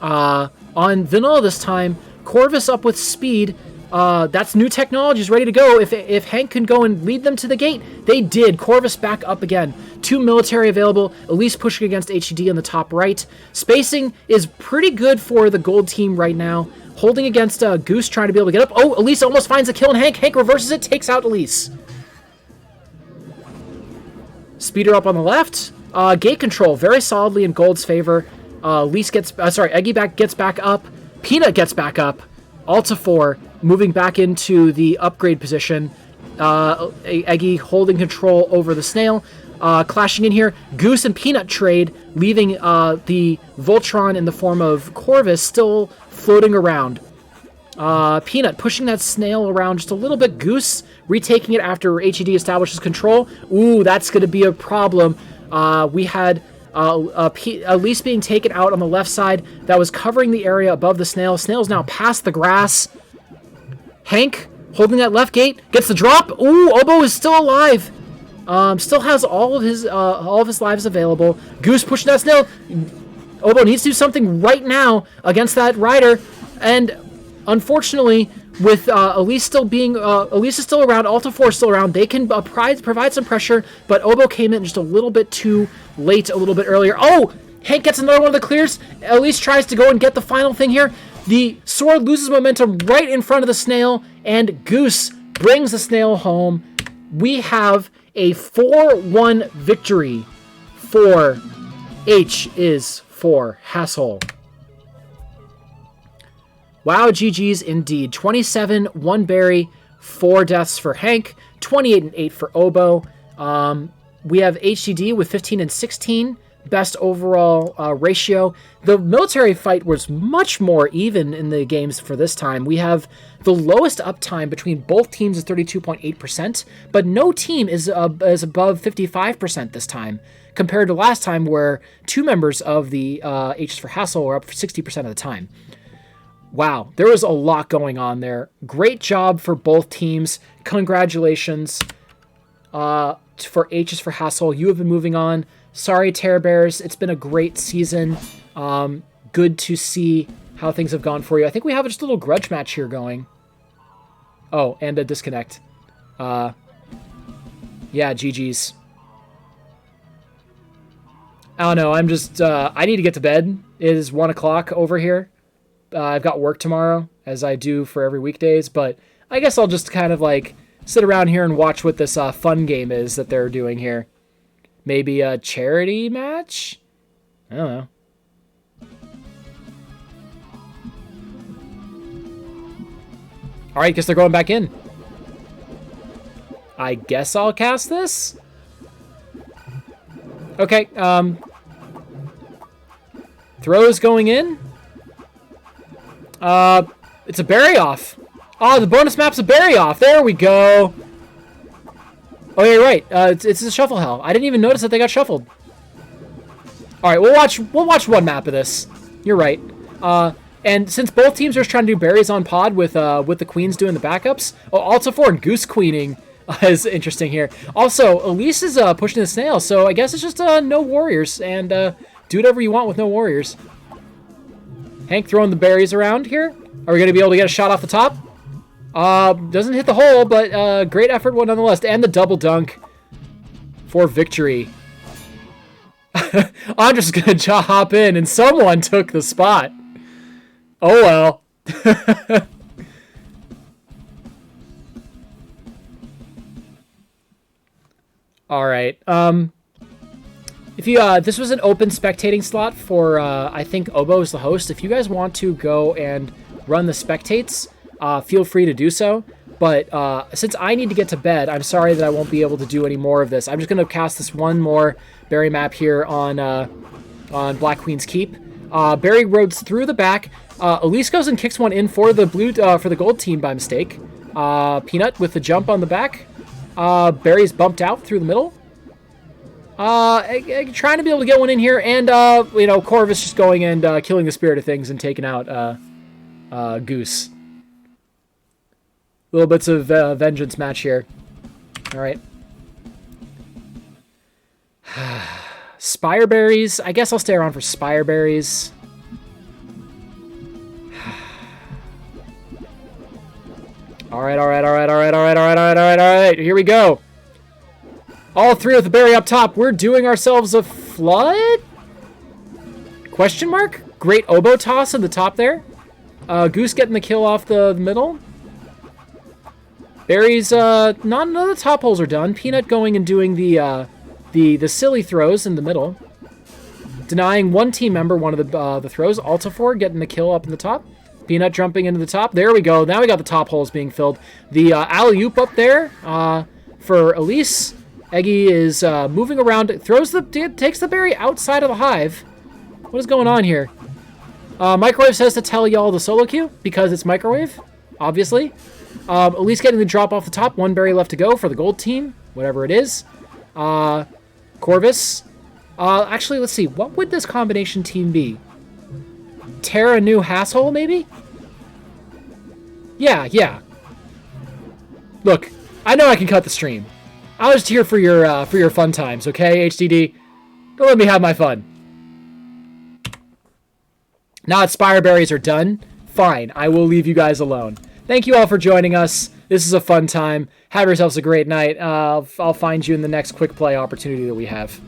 On Vanilla this time, Corvus up with speed. That's new technology is ready to go. If Hank can go and lead them to the gate, they did. Corvus back up again. 2 military available. Elise pushing against HED on the top right. Spacing is pretty good for the gold team right now. Holding against Goose, trying to be able to get up. Oh, Elise almost finds a kill on Hank. Hank reverses it, takes out Elise. Speeder up on the left. Gate control very solidly in Gold's favor. Elise gets, Eggy gets back up. Peanut gets back up. Ultifor moving back into the upgrade position. Eggy holding control over the Snail. Clashing in here. Goose and Peanut trade, leaving the Voltron in the form of Corvus still floating around. Peanut pushing that Snail around just a little bit. Goose retaking it after HED establishes control. Ooh, that's going to be a problem. We had Elise being taken out on the left side. That was covering the area above the Snail. Snail's now past the grass. Hank holding that left gate. Gets the drop. Ooh, Obo is still alive. Still has all of his lives available. Goose pushing that Snail. Obo needs to do something right now against that rider. And unfortunately, with Elise still being Elise is still around, Ultifor is still around. They can provide some pressure, but Obo came in just a little bit too late, a little bit earlier. Oh, Hank gets another one of the clears. Elise tries to go and get the final thing here. The sword loses momentum right in front of the Snail, and Goose brings the Snail home. We have a 4-1 victory for H is for Hasshole. Wow, GG's indeed. 27, 1 berry, 4 deaths for Hank, 28 and 8 for Obo. We have HDD with 15 and 16, best overall ratio. The military fight was much more even in the games for this time. We have the lowest uptime between both teams is 32.8%, but no team is above 55% this time. compared to last time where 2 members of the H's for Hasshole were up for 60% of the time. Wow, there was a lot going on there. Great job for both teams. Congratulations for H's for Hasshole. You have been moving on. Sorry, Terror Bears. It's been a great season. Good to see how things have gone for you. I think we have just a little grudge match here going. Oh, and a disconnect. Yeah, GG's. I don't know. I'm just, I need to get to bed. It is 1 o'clock over here. I've got work tomorrow, as I do for every weekdays, but I guess I'll just kind of like sit around here and watch what this fun game is that they're doing here. Maybe a charity match? I don't know. All right, guess they're going back in. I guess I'll cast this? Okay, throws going in. It's a bury off. Oh, the bonus map's a bury off. There we go. Oh, yeah, you're right. It's a shuffle hell. I didn't even notice that they got shuffled. All right, we'll watch one map of this. You're right. And since both teams are just trying to do berries on pod with the queens doing the backups, Alta 4 and Goose Queening is interesting here. Also, Elise is pushing the snail, so I guess it's just no warriors, and do whatever you want with no warriors. Hank throwing the berries around here. Are we going to be able to get a shot off the top? Doesn't hit the hole, but great effort one nonetheless. And the double dunk for victory. I'm just going to hop in, and someone took the spot. Oh, well. All right. If you this was an open spectating slot for I think Obo is the host. If you guys want to go and run the spectates, feel free to do so. But since I need to get to bed, I'm sorry that I won't be able to do any more of this. I'm just going to cast this one more berry map here on Black Queen's Keep. Berry roads through the back. Elise goes and kicks one in for the blue for the gold team by mistake. Peanut with the jump on the back. Berry's bumped out through the middle. Trying to be able to get one in here, and Corvus just going and killing the spirit of things and taking out Goose. Little bits of vengeance match here. All right. Spire berries. I guess I'll stay around for spire berries. All right. Here we go. All three with the berry up top. We're doing ourselves a flood? Question mark? Great oboe toss in the top there. Goose getting the kill off the middle. Berries, none of the top holes are done. Peanut going and doing the silly throws in the middle. Denying one team member one of the throws. Altafor getting the kill up in the top. Peanut jumping into the top. There we go. Now we got the top holes being filled. The alley-oop up there for Elise. Eggy is moving around. Takes the berry outside of the hive. What is going on here? Microwave says to tell y'all the solo queue because it's Microwave, obviously. Elise getting the drop off the top. One berry left to go for the gold team, whatever it is. Corvus. Actually, let's see. What would this combination team be? Terra New Hasshole, maybe? Yeah. Look, I know I can cut the stream. I was here for your fun times, okay, HDD? Don't let me have my fun. Now that Spire Berries are done, fine, I will leave you guys alone. Thank you all for joining us. This is a fun time. Have yourselves a great night. I'll find you in the next quick play opportunity that we have.